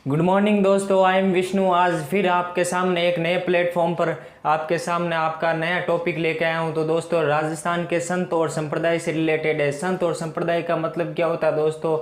Good morning दोस्तों, I am Vishnu. आज फिर आपके सामने एक नए प्लेटफॉर्म पर आपके सामने आपका नया टॉपिक लेके आया हूं। तो दोस्तों, राजस्थान के संत और संप्रदाय से रिलेटेड है। संत और संप्रदाय का मतलब क्या होता है दोस्तों?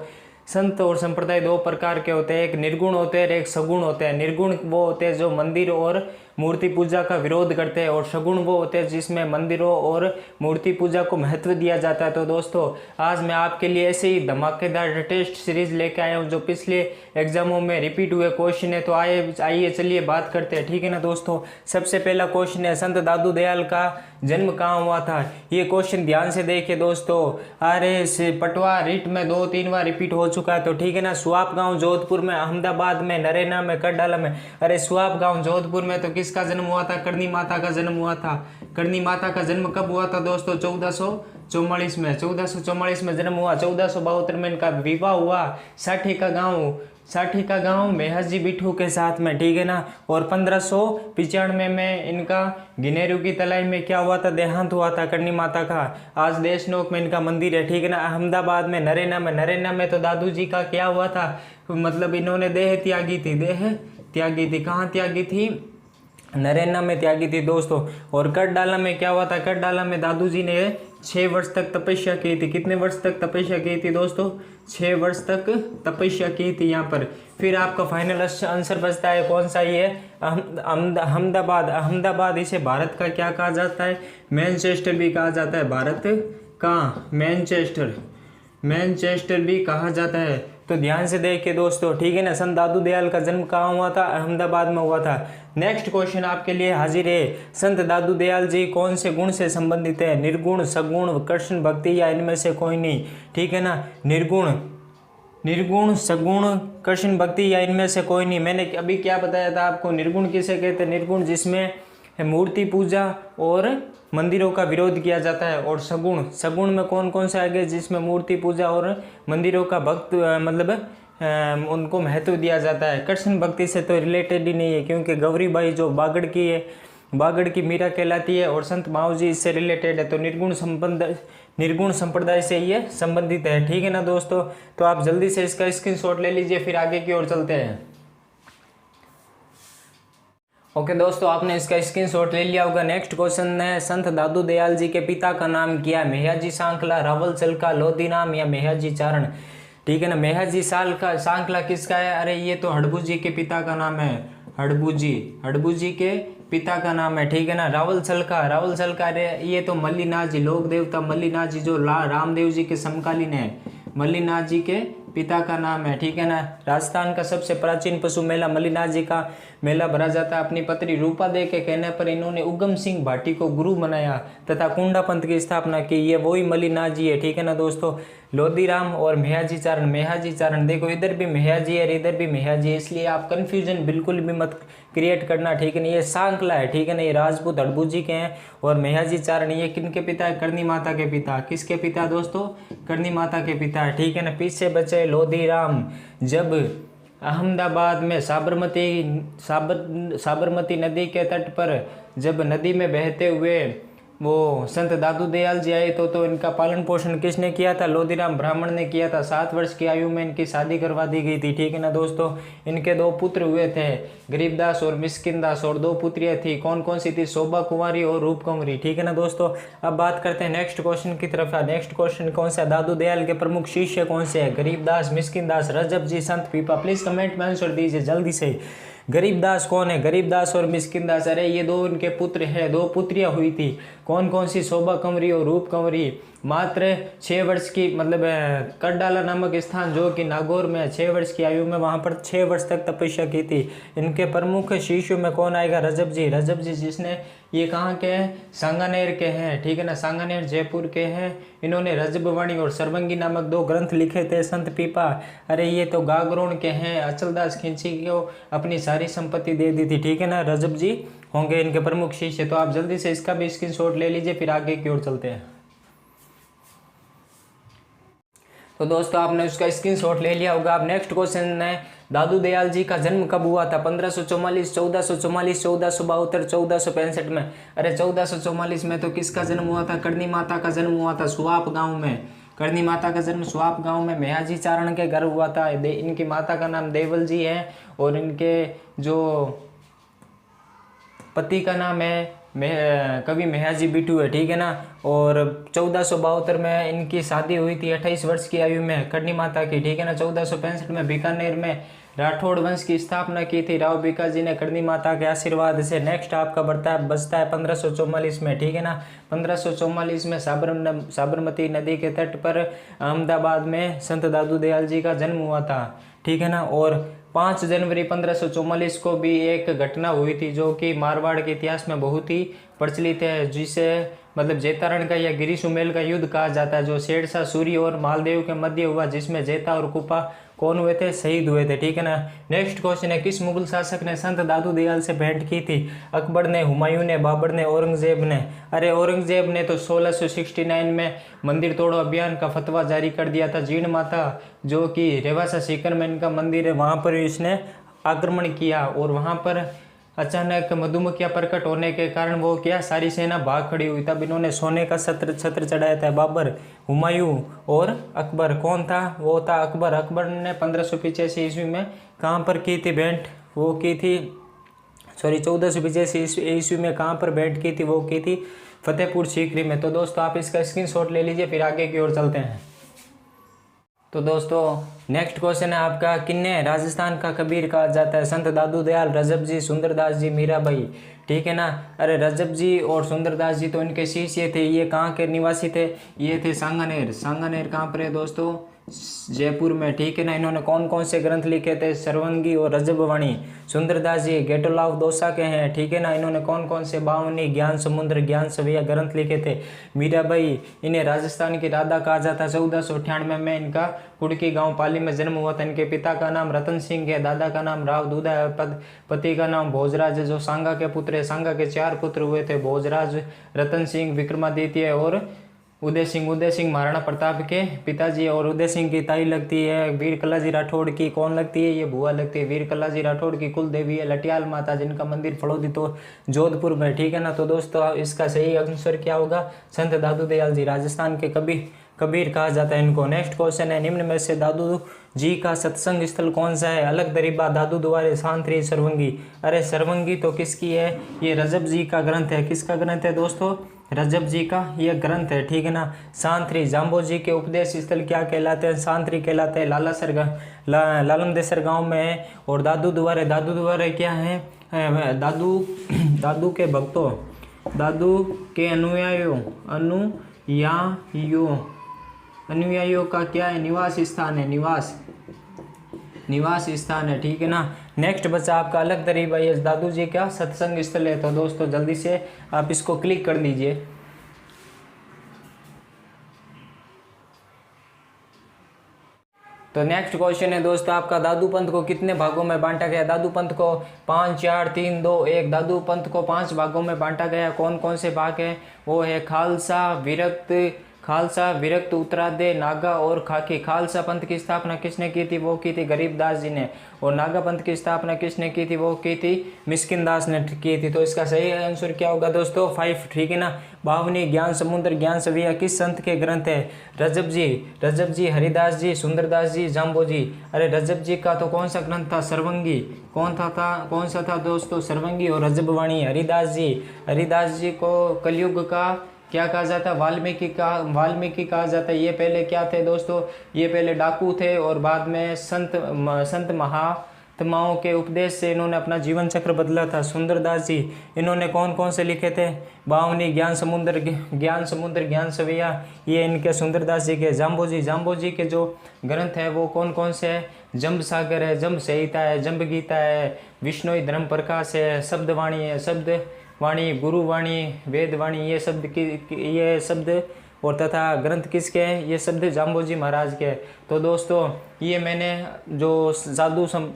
संत और संप्रदाय दो प्रकार के होते हैं, एक निर्गुण होते हैं और एक सगुण होते हैं। निर्गुण वो होते हैं जो मंदिर और मूर्ति पूजा का विरोध करते हैं, और सगुण वो होते हैं जिसमें मंदिरों और मूर्ति पूजा को महत्व दिया जाता है। तो दोस्तों, आज मैं आपके लिए ऐसे ही धमाकेदार टेस्ट सीरीज लेके आया हूँ जो पिछले एग्जामों में रिपीट हुए क्वेश्चन है। तो आइए चलिए बात करते हैं, ठीक है ना दोस्तों। सबसे पहला क्वेश्चन है, संत दादू दयाल का जन्म कहाँ हुआ था? ये क्वेश्चन ध्यान से देखिए दोस्तों। अरे पटवा रिट में 2-3 बार रिपीट हो चुका है, तो ठीक है ना। सुआप गांव जोधपुर में, अहमदाबाद में, नरेना में, करडाला में। अरे सुआप गांव जोधपुर में तो किसका जन्म हुआ था? करणी माता का जन्म हुआ था। करणी माता का जन्म कब हुआ था दोस्तों? 1444 में। 1444 में जन्म हुआ। 1472 में इनका विवाह हुआ। साठी का गांव मेहजी बिठू के साथ में, ठीक है ना। और 1595 में इनका गिनेरू की तलाई में क्या हुआ था? देहांत हुआ था करणी माता का। आज देशनोक में इनका मंदिर है, ठीक है ना। अहमदाबाद में, नरेना में तो दादू जी का क्या हुआ था? मतलब इन्होंने देह त्यागी थी। कहाँ त्यागी थी? नरेना में त्यागी थी दोस्तों। और करडाला में क्या हुआ था? करडाला में दादू जी ने 6 वर्ष तक तपस्या की थी। कितने वर्ष तक तपस्या की थी दोस्तों? 6 वर्ष तक तपस्या की थी यहाँ पर। फिर आपका फाइनल आंसर बचता है कौन सा? ये अहमदाबाद इसे भारत का क्या कहा जाता है? मैनचेस्टर भी कहा जाता है। भारत का मैनचेस्टर भी कहा जाता है। तो ध्यान से देखिए दोस्तों, ठीक है ना। संत दादू दयाल का जन्म कहाँ हुआ था? अहमदाबाद में हुआ था। नेक्स्ट क्वेश्चन आपके लिए हाजिर है। संत दादू दयाल जी कौन से गुण से संबंधित है? निर्गुण, सगुण, कृष्ण भक्ति या इनमें से कोई नहीं, ठीक है ना। निर्गुण, सगुण, कृष्ण भक्ति या इनमें से कोई नहीं। मैंने अभी क्या बताया था आपको? निर्गुण किसे कहते हैं? निर्गुण जिसमें मूर्ति पूजा और मंदिरों का विरोध किया जाता है। और सगुण में कौन कौन से आगे? जिसमें मूर्ति पूजा और मंदिरों का भक्त उनको महत्व दिया जाता है। कृष्ण भक्ति से तो रिलेटेड ही नहीं है, क्योंकि गौरी बाई जो बागड़ की मीरा कहलाती है, और संत माऊ जी इससे रिलेटेड है। तो निर्गुण संप्रदाय से ये संबंधित है, ठीक है ना दोस्तों। तो आप जल्दी से इसका स्क्रीनशॉट ले लीजिए, फिर आगे की ओर चलते हैं। ओके दोस्तों, आपने इसका स्क्रीनशॉट ले लिया होगा। नेक्स्ट क्वेश्चन है, संत दादू दयाल जी के पिता का नाम क्या है? मेहजी सांखला, रावल चलका, लोधीराम या मेहजी चारण, ठीक है ना। मेहजी सांखला किसका है? अरे ये तो हड़बू जी के पिता का नाम है। हड़बू जी के पिता का नाम है, ठीक है ना। रावल चलका अरे ये तो मल्लीनाथ जी, लोक देवता मल्लीनाथ जी जो रामदेव जी के समकालीन है, मल्लीनाथ जी के पिता का नाम है, ठीक है ना। राजस्थान का सबसे प्राचीन पशु मेला मल्लीनाथ जी का मेला भरा जाता है। अपनी पत्नी रूपा दे के कहने पर इन्होंने उगम सिंह भाटी को गुरु बनाया तथा कुंडा पंथ की स्थापना की। ये वही मल्लीनाथ जी है, ठीक है ना दोस्तों। लोधीराम और मेहजी चारण देखो, इधर भी मेहजी है, इधर भी मेहजी है, इसलिए आप कंफ्यूजन बिल्कुल भी मत क्रिएट करना, ठीक है ना। ये सांकला है, ठीक है ना। ये राजपूत हड़बू जी के हैं। और मेहजी चारण ये किनके पिता है? करणी माता के पिता। किसके पिता दोस्तों? करणी माता के पिता है, ठीक है ना। पीछे बचे लोधीराम। जब अहमदाबाद में साबरमती नदी के तट पर जब नदी में बहते हुए वो संत दादू दयाल जी आए तो इनका पालन पोषण किसने किया था? लोधीराम ब्राह्मण ने किया था। 7 वर्ष की आयु में इनकी शादी करवा दी गई थी, ठीक है ना दोस्तों। इनके 2 पुत्र हुए थे, गरीबदास और मिस्किनदास, और 2 पुत्रियां थी। कौन कौन सी थी? शोभा कुंवारी और रूप कुंवरी, ठीक है ना दोस्तों। अब बात करते हैं नेक्स्ट क्वेश्चन की तरफ। नेक्स्ट क्वेश्चन कौन सा? दादू दयाल के प्रमुख शिष्य कौन से है? गरीबदास, मिस्किनदास, रजब जी, संत पीपा। प्लीज कमेंट में आंसर दीजिए जल्दी से। गरीबदास कौन है? गरीबदास और मिस्किनदास, अरे ये 2 इनके पुत्र हैं, 2 पुत्रियां हुई थी। कौन कौन सी? शोभा कंवरी और रूप कंवरी। मात्र 6 वर्ष की, मतलब करडाला नामक स्थान जो कि नागौर में 6 वर्ष की आयु में वहां पर 6 वर्ष तक तपस्या की थी। इनके प्रमुख शिष्यों में कौन आएगा? रजब जी जिसने, ये कहाँ के हैं? सांगानेर के हैं, ठीक है ना। सांगानेर जयपुर के हैं। इन्होंने रजबवाणी और सर्वंगी नामक 2 ग्रंथ लिखे थे। संत पीपा, अरे ये तो गागरोन के हैं। अचलदास खिंची को अपनी सारी संपत्ति दे दी थी, ठीक है ना। रजब जी होंगे इनके प्रमुख शिष्य। तो आप जल्दी से इसका भी स्क्रीनशॉट ले लीजिए, फिर आगे की ओर चलते हैं। तो दोस्तों, आपने उसका स्क्रीनशॉट ले लिया होगा। अब नेक्स्ट क्वेश्चन है, दादू दयाल जी का जन्म कब हुआ था? 1544, 1444, 1472, 1465 में। अरे 1444 में तो किसका जन्म हुआ था? करणी माता का जन्म हुआ था सुआप गांव में। करणी माता का जन्म स्वाप गांव में मेहाजी चारण के घर हुआ था। इनकी माता का नाम देवल जी है और इनके जो पति का नाम है कवि मेहाजी बिटू है, ठीक है ना। और 1472 में इनकी शादी हुई थी 28 वर्ष की आयु में करणी माता की, ठीक है ना। 1465 में बीकानेर में राठौड़ वंश की स्थापना की थी राव बीकाजी ने करणी माता के आशीर्वाद से। नेक्स्ट आपका बचता है 1544 में, ठीक है ना। 1544 में साबरमती नदी के तट पर अहमदाबाद में संत दादू दयाल जी का जन्म हुआ था, ठीक है ना। और 5 जनवरी 1544 को भी एक घटना हुई थी जो कि मारवाड़ के इतिहास में बहुत ही प्रचलित है, जिसे मतलब जैतारण का या गिरिसुमेल का युद्ध कहा जाता है, जो शेरशाह सूरी और मालदेव के मध्य हुआ, जिसमें जैता और कुपा कौन हुए थे, शहीद हुए थे, ठीक है ना। नेक्स्ट क्वेश्चन है, किस मुगल शासक ने संत दादू दयाल से भेंट की थी? अकबर ने, हुमायूं ने, बाबर ने, औरंगजेब ने? अरे औरंगजेब ने तो 1669 में मंदिर तोड़ो अभियान का फतवा जारी कर दिया था। जीण माता जो कि रेवासा सीकर में इनका मंदिर है, वहाँ पर इसने आक्रमण किया और वहाँ पर अचानक मधुमक्खियां प्रकट होने के कारण वो क्या सारी सेना भाग खड़ी हुई। तब इन्होंने सोने का छत्र चढ़ाया था। बाबर, हुमायूं और अकबर, कौन था? वो था अकबर। अकबर ने 1585 ईस्वी में कहाँ पर की थी भेंट? वो की थी 1485 ईस्वी में कहाँ पर भेंट की थी? वो की थी फतेहपुर सीकरी में। तो दोस्तों आप इसका स्क्रीनशॉट ले लीजिए, फिर आगे की ओर चलते हैं। तो दोस्तों नेक्स्ट क्वेश्चन है आपका, किन्हें राजस्थान का कबीर कहा जाता है? संत दादू दयाल, रजब जी, सुंदरदास जी, मीराबाई, ठीक है ना। अरे रजब जी और सुंदरदास जी तो इनके शिष्य थे। ये कहाँ के निवासी थे? ये थे सांगानेर। सांगानेर कहाँ पर है दोस्तों? जयपुर में, ठीक है ना। इन्होंने कौन कौन से ग्रंथ लिखे थे? सर्वंगी और रजबवाणी। सुंदरदास जी गेटोलाव दोसा के हैं, ठीक है ना। इन्होंने कौन कौन से 52 ज्ञान समुद्र, ज्ञान सविया ग्रंथ लिखे थे? मीराबाई, इन्हें राजस्थान की राधा कहा जाता है। 1498 में इनका कुड़की गांव पाली में जन्म हुआ था। इनके पिता का नाम रतन सिंह है, दादा का नाम राव दूधा है, पति का नाम भोजराज है, जो सांगा के पुत्र है। सांगा के 4 पुत्र हुए थे, भोजराज, रतन सिंह, विक्रमादित्य और उदय सिंह। उदय सिंह महाराणा प्रताप के पिताजी, और उदय सिंह की ताई लगती है वीर कलाजी राठौड़ की। कौन लगती है? ये बुआ लगती है। वीर कलाजी राठौड़ की कुल देवी है लटियाल माता, जिनका मंदिर फलोदी तो जोधपुर में, ठीक है ना। तो दोस्तों इसका सही आंसर क्या होगा? संत दादू दयाल जी, राजस्थान के कबीर कहा जाता है इनको। नेक्स्ट क्वेश्चन है, निम्न में से दादू जी का सत्संग स्थल कौन सा है? अलग दरीबा, दादू दुआरे, सांतरी, सरवंगी। अरे सरवंगी तो किसकी है? ये रजब जी का ग्रंथ है। किसका ग्रंथ है दोस्तों? रजब जी का ये ग्रंथ है, ठीक है ना। सांतरी, जाम्बो जी के उपदेश स्थल क्या कहलाते हैं? सांतरी कहलाते हैं। लालमदेसर गांव में है। और दादू दुआरे क्या है? दादू के भक्तों, दादू के अनुयायियों का क्या है? निवास स्थान है। निवास स्थान है, ठीक है ना। नेक्स्ट बचा आपका अलग दरीबा, ये दादू जी का सत्संग स्थल है। तो दोस्तों जल्दी से आप इसको क्लिक कर दीजिए। तो नेक्स्ट क्वेश्चन है दोस्तों आपका, दादू पंथ को कितने भागों में बांटा गया? दादू पंथ को 5, 4, 3, 2, 1। दादू पंथ को 5 भागों में बांटा गया। कौन कौन से भाग है? वो है खालसा, विरक्त, उत्तरादे, नागा और खाकी। खालसा पंथ की स्थापना किसने की थी? वो की थी गरीबदास जी ने। और नागा पंथ की स्थापना किसने की थी? वो की थी मिस्किन दास ने की थी। तो इसका सही आंसर क्या होगा दोस्तों? 5, ठीक है ना। 52 ज्ञान समुद्र, ज्ञान सविया किस संत के ग्रंथ है? रजब जी, हरिदास जी, सुंदरदास जी, जाम्बो जी। अरे रजब जी का तो कौन सा ग्रंथ था? सर्वंगी। कौन सा था दोस्तों? सर्वंगी और रजबवाणी। हरिदास जी को कलयुग का क्या कहा जाता है? वाल्मीकि कहा जाता है। ये पहले क्या थे दोस्तों? ये पहले डाकू थे और बाद में संत महात्माओं के उपदेश से इन्होंने अपना जीवन चक्र बदला था। सुंदरदास जी, इन्होंने कौन कौन से लिखे थे? 52 ज्ञान समुद्र, ज्ञान सविया, ये इनके सुंदरदास जी के। जाम्बो जी के जो ग्रंथ है वो कौन कौन से है? जंब सागर है, जंब संहिता है, जंब गीता है, विष्णु धर्म प्रकाश है, शब्दवाणी है, शब्दवाणी, गुरुवाणी, वेदवाणी, ये शब्द और तथा ग्रंथ किसके हैं? ये शब्द जाम्बो जी महाराज के। तो दोस्तों ये मैंने जो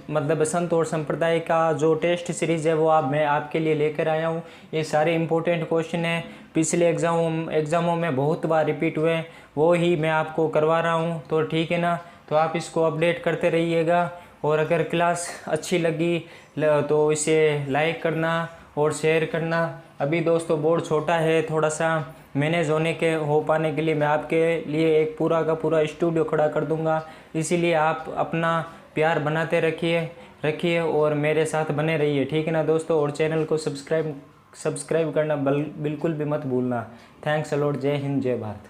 मतलब संत और संप्रदाय का जो टेस्ट सीरीज है वो मैं आपके लिए लेकर आया हूँ। ये सारे इंपॉर्टेंट क्वेश्चन हैं, पिछले एग्जामों में बहुत बार रिपीट हुए, वो ही मैं आपको करवा रहा हूँ। तो ठीक है ना। तो आप इसको अपडेट करते रहिएगा और अगर क्लास अच्छी लगी तो इसे लाइक करना और शेयर करना। अभी दोस्तों बोर्ड छोटा है थोड़ा सा, मैनेज हो पाने के लिए मैं आपके लिए एक पूरा का पूरा स्टूडियो खड़ा कर दूंगा। इसीलिए आप अपना प्यार बनाते रखिए और मेरे साथ बने रहिए, ठीक है ना दोस्तों। और चैनल को सब्सक्राइब करना बिल्कुल भी मत भूलना। Thanks a lot. जय हिंद, जय भारत।